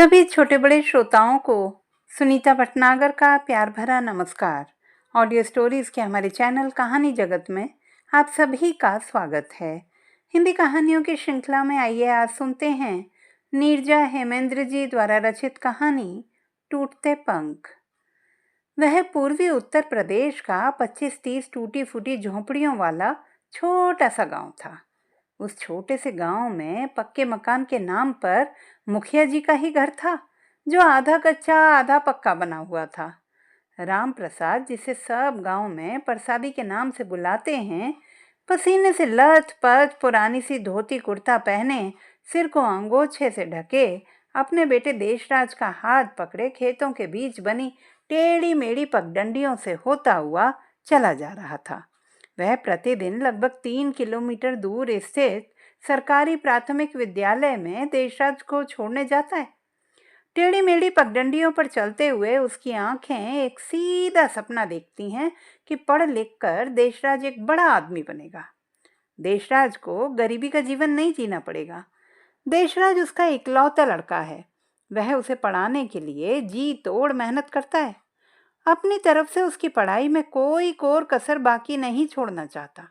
सभी छोटे बड़े श्रोताओं को सुनीता भटनागर का प्यार भरा नमस्कार। ऑडियो स्टोरीज के हमारे चैनल कहानी जगत में आप सभी का स्वागत है। हिंदी कहानियों की श्रृंखला में आइए आज सुनते हैं नीरजा हेमेंद्र जी द्वारा रचित कहानी टूटते पंख। वह पूर्वी उत्तर प्रदेश का 25-30 टूटी फूटी झोंपड़ियों वाला छोटा सा गांव था। उस छोटे से गांव में पक्के मकान के नाम पर मुखिया जी का ही घर था, जो आधा कच्चा आधा पक्का बना हुआ था। राम प्रसाद, जिसे सब गांव में प्रसादी के नाम से बुलाते हैं, पसीने से लथपथ पुरानी सी धोती कुर्ता पहने, सिर को अंगोछे से ढके, अपने बेटे देशराज का हाथ पकड़े खेतों के बीच बनी टेढ़ी मेढ़ी पगडंडियों से होता हुआ चला जा रहा था। वह प्रतिदिन लगभग 3 किलोमीटर दूर स्थित सरकारी प्राथमिक विद्यालय में देशराज को छोड़ने जाता है। टेढ़ी मेढ़ी पगडंडियों पर चलते हुए उसकी आंखें एक सीधा सपना देखती हैं कि पढ़ लिख कर देशराज एक बड़ा आदमी बनेगा। देशराज को गरीबी का जीवन नहीं जीना पड़ेगा। देशराज उसका इकलौता लड़का है। वह उसे पढ़ाने के लिए जी तोड़ मेहनत करता है। अपनी तरफ से उसकी पढ़ाई में कोई कोर कसर बाकी नहीं छोड़ना चाहता।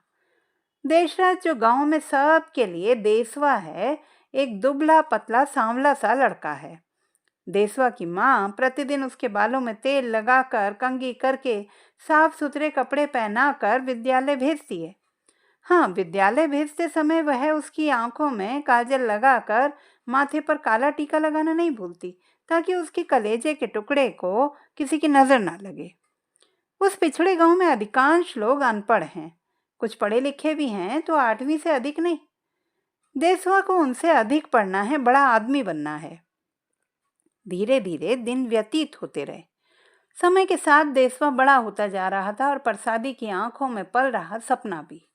देशराज, जो गांव में सब के लिए देसवा है, एक दुबला पतला सांवला सा लड़का है। देसवा की माँ प्रतिदिन उसके बालों में तेल लगाकर, कंघी करके, साफ सुथरे कपड़े पहनाकर विद्यालय भेजती है। हाँ, विद्यालय भेजते समय वह उसकी आंखों में काजल लगाकर, माथे पर काला टीका लगाना नहीं भूलती, ताकि उसके कलेजे के टुकड़े को किसी की नजर ना लगे। उस पिछड़े गांव में अधिकांश लोग अनपढ़ हैं, कुछ पढ़े लिखे भी हैं तो 8वीं से अधिक नहीं। देसवा को उनसे अधिक पढ़ना है, बड़ा आदमी बनना है। धीरे धीरे दिन व्यतीत होते रहे। समय के साथ देसवा बड़ा होता जा रहा था और प्रसादी की आंखों में पल रहा सपना भी।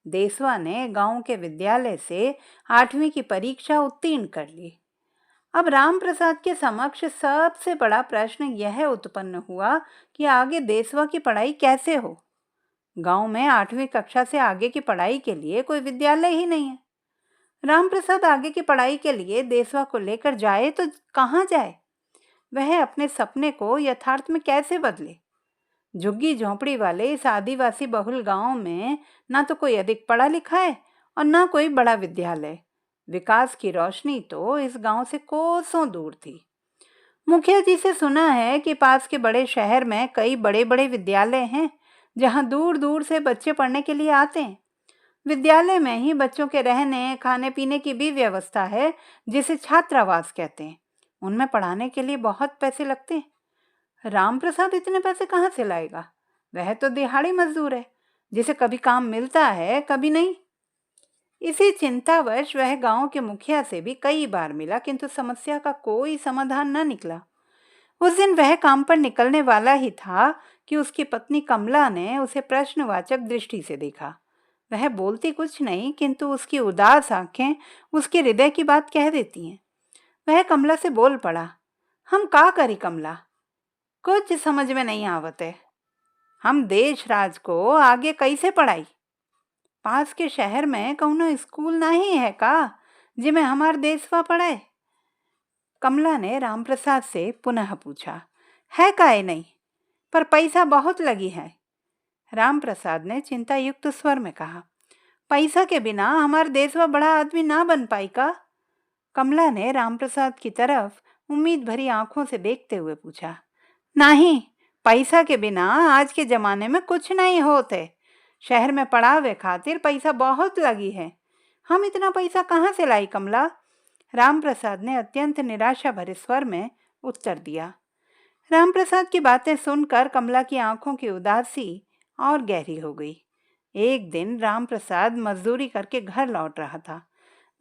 देसवा ने गांव के विद्यालय से 8वीं की परीक्षा उत्तीर्ण कर ली। अब राम प्रसाद के समक्ष सबसे बड़ा प्रश्न यह उत्पन्न हुआ कि आगे देसवा की पढ़ाई कैसे हो। गांव में 8वीं कक्षा से आगे की पढ़ाई के लिए कोई विद्यालय ही नहीं है। राम प्रसाद आगे की पढ़ाई के लिए देसवा को लेकर जाए तो कहाँ जाए? वह अपने सपने को यथार्थ में कैसे बदले? झुग्गी झोंपड़ी वाले इस आदिवासी बहुल गांव में ना तो कोई अधिक पढ़ा लिखा है और ना कोई बड़ा विद्यालय। विकास की रोशनी तो इस गांव से कोसों दूर थी। मुखिया जी से सुना है कि पास के बड़े शहर में कई बड़े बड़े विद्यालय हैं, जहां दूर दूर से बच्चे पढ़ने के लिए आते हैं। विद्यालय में ही बच्चों के रहने खाने पीने की भी व्यवस्था है, जिसे छात्रावास कहते हैं। उनमें पढ़ाने के लिए बहुत पैसे लगते हैं। राम प्रसाद इतने पैसे कहाँ से लाएगा? वह तो दिहाड़ी मजदूर है, जिसे कभी काम मिलता है कभी नहीं। इसी चिंतावश वह गांव के मुखिया से भी कई बार मिला, किंतु समस्या का कोई समाधान न निकला। उस दिन वह काम पर निकलने वाला ही था कि उसकी पत्नी कमला ने उसे प्रश्नवाचक दृष्टि से देखा। वह बोलती कुछ नहीं, किंतु उसकी उदास आंखें उसके हृदय की बात कह देती हैं। वह कमला से बोल पड़ा, हम का करी कमला? कुछ समझ में नहीं आवत है। हम देश राज को आगे कैसे पढ़ाई? पास के शहर में कौनो स्कूल नहीं है का जिसमें हमार देशवा पढ़े? कमला ने रामप्रसाद से पुनः पूछा। है काहे नहीं, पर पैसा बहुत लगी है। रामप्रसाद ने चिंता युक्त स्वर में कहा, पैसा के बिना हमार देशवा बड़ा आदमी ना बन पाई का? कमला ने रामप्रसाद की तरफ उम्मीद भरी आंखों से देखते हुए पूछा। नहीं, पैसा के बिना आज के जमाने में कुछ नहीं होते। शहर में पढ़ावे खातिर पैसा बहुत लगी है। हम इतना पैसा कहाँ से लाई कमला? रामप्रसाद ने अत्यंत निराशा भरे स्वर में उत्तर दिया। रामप्रसाद की बातें सुनकर कमला की आंखों की उदासी और गहरी हो गई। एक दिन रामप्रसाद मजदूरी करके घर लौट रहा था।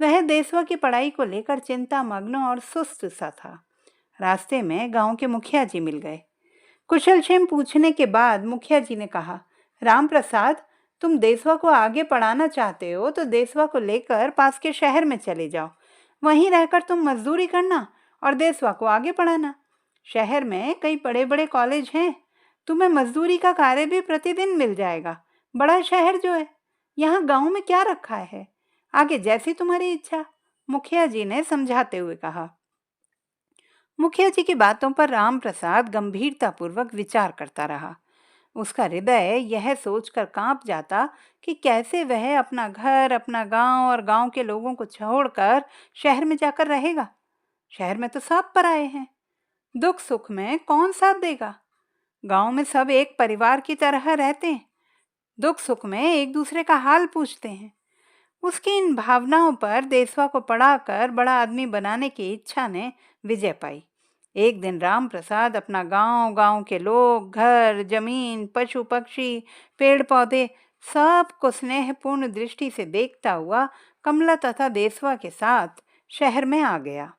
वह देशवा की पढ़ाई को लेकर चिंता मग्न और सुस्त सा था। रास्ते में गांव के मुखिया जी मिल गए। कुशलक्षेम पूछने के बाद मुखिया जी ने कहा, रामप्रसाद, तुम देशवा को आगे पढ़ाना चाहते हो तो देशवा को लेकर पास के शहर में चले जाओ। वहीं रहकर तुम मजदूरी करना और देशवा को आगे पढ़ाना। शहर में कई बड़े बड़े कॉलेज हैं, तुम्हें मजदूरी का कार्य भी प्रतिदिन मिल जाएगा। बड़ा शहर जो है, यहाँ गांव में क्या रखा है? आगे जैसी तुम्हारी इच्छा, मुखिया जी ने समझाते हुए कहा। मुखिया जी की बातों पर राम प्रसाद गंभीरतापूर्वक विचार करता रहा। उसका हृदय यह सोचकर कांप जाता कि कैसे वह अपना घर, अपना गांव और गांव के लोगों को छोड़कर शहर में जाकर रहेगा। शहर में तो सब पराए हैं। दुख सुख में कौन साथ देगा? गांव में सब एक परिवार की तरह रहते हैं। दुख सुख में एक दूसरे का हाल पूछते हैं। उसकी इन भावनाओं पर देसवा को पढ़ाकर बड़ा आदमी बनाने की इच्छा ने विजय पाई। एक दिन राम प्रसाद अपना गांव, गांव के लोग, घर, जमीन, पशु पक्षी, पेड़ पौधे सबको स्नेहपूर्ण दृष्टि से देखता हुआ कमला तथा देसवा के साथ शहर में आ गया।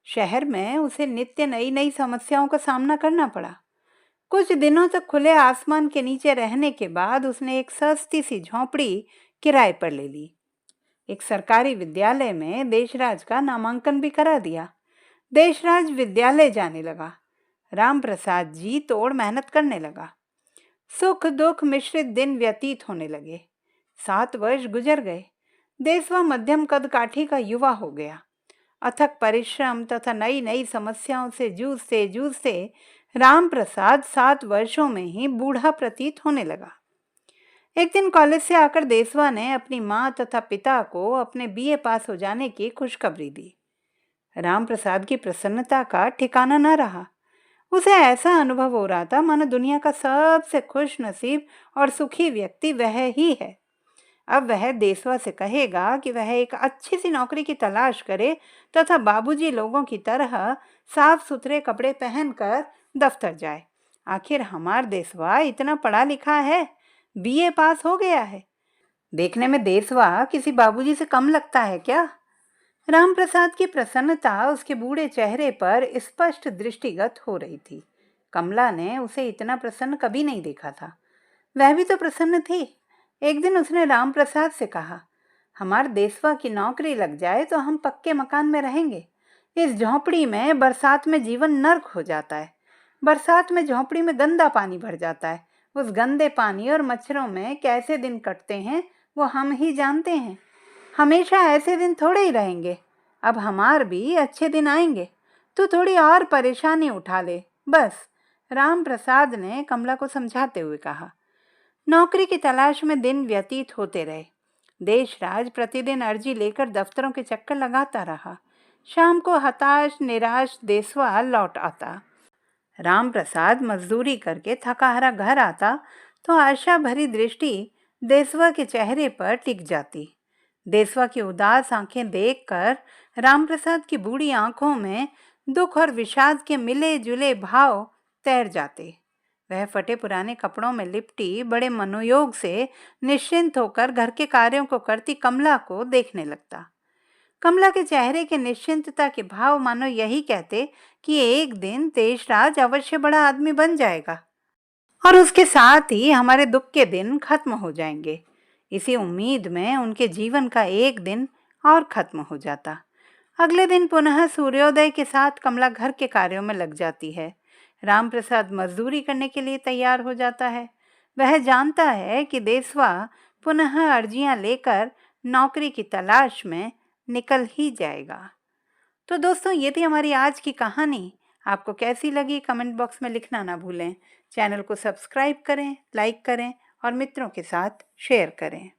शहर में उसे नित्य नई नई समस्याओं का सामना करना पड़ा। कुछ दिनों तक खुले आसमान के नीचे रहने के बाद उसने एक सस्ती सी झोंपड़ी किराए पर ले ली। एक सरकारी विद्यालय में देशराज का नामांकन भी करा दिया। देशराज विद्यालय जाने लगा। राम प्रसाद जी तोड़ मेहनत करने लगा। सुख दुख मिश्रित दिन व्यतीत होने लगे। 7 वर्ष गुजर गए। देसवा मध्यम कद काठी का युवा हो गया। अथक परिश्रम तथा नई नई समस्याओं से जूझते जूझते राम प्रसाद 7 वर्षों में ही बूढ़ा प्रतीत होने लगा। एक दिन कॉलेज से आकर देसवा ने अपनी माँ तथा पिता को अपने बीए पास हो जाने की खुशखबरी दी। राम प्रसाद की प्रसन्नता का ठिकाना न रहा। उसे ऐसा अनुभव हो रहा था मानो दुनिया का सबसे खुश नसीब और सुखी व्यक्ति वह ही है। अब वह देसवा से कहेगा कि वह एक अच्छी सी नौकरी की तलाश करे तथा बाबूजी लोगों की तरह साफ सुथरे कपड़े पहनकर दफ्तर जाए। आखिर हमार देसवा इतना पढ़ा लिखा है, बीए पास हो गया है। देखने में देसवा किसी बाबूजी से कम लगता है क्या? राम प्रसाद की प्रसन्नता उसके बूढ़े चेहरे पर स्पष्ट दृष्टिगत हो रही थी। कमला ने उसे इतना प्रसन्न कभी नहीं देखा था। वह भी तो प्रसन्न थी। एक दिन उसने राम प्रसाद से कहा, हमार देसवा की नौकरी लग जाए तो हम पक्के मकान में रहेंगे। इस झोंपड़ी में बरसात में जीवन नर्क हो जाता है। बरसात में झोंपड़ी में गंदा पानी भर जाता है। उस गंदे पानी और मच्छरों में कैसे दिन कटते हैं वो हम ही जानते हैं। हमेशा ऐसे दिन थोड़े ही रहेंगे। अब हमार भी अच्छे दिन आएंगे। तू थोड़ी और परेशानी उठा ले बस, राम प्रसाद ने कमला को समझाते हुए कहा। नौकरी की तलाश में दिन व्यतीत होते रहे। देशराज प्रतिदिन अर्जी लेकर दफ्तरों के चक्कर लगाता रहा। शाम को हताश निराश देसवा लौट आता। राम प्रसाद मजदूरी करके थकाहारा घर आता तो आशा भरी दृष्टि देसवा के चेहरे पर टिक जाती। देसवा की उदास आंखें देखकर राम प्रसाद की बूढ़ी आंखों में दुख और विषाद के मिले जुले भाव तैर जाते। वह फटे पुराने कपड़ों में लिपटी बड़े मनोयोग से निश्चिंत होकर घर के कार्यों को करती कमला को देखने लगता। कमला के चेहरे के निश्चिंतता के भाव मानो यही कहते कि एक दिन देशराज अवश्य बड़ा आदमी बन जाएगा और उसके साथ ही हमारे दुख के दिन खत्म हो जाएंगे। इसी उम्मीद में उनके जीवन का एक दिन और खत्म हो जाता। अगले दिन पुनः सूर्योदय के साथ कमला घर के कार्यों में लग जाती है। राम प्रसाद मजदूरी करने के लिए तैयार हो जाता है। वह जानता है कि देसवा पुनः अर्जियां लेकर नौकरी की तलाश में निकल ही जाएगा। तो दोस्तों, ये थी हमारी आज की कहानी। आपको कैसी लगी कमेंट बॉक्स में लिखना ना भूलें। चैनल को सब्सक्राइब करें, लाइक करें और मित्रों के साथ शेयर करें।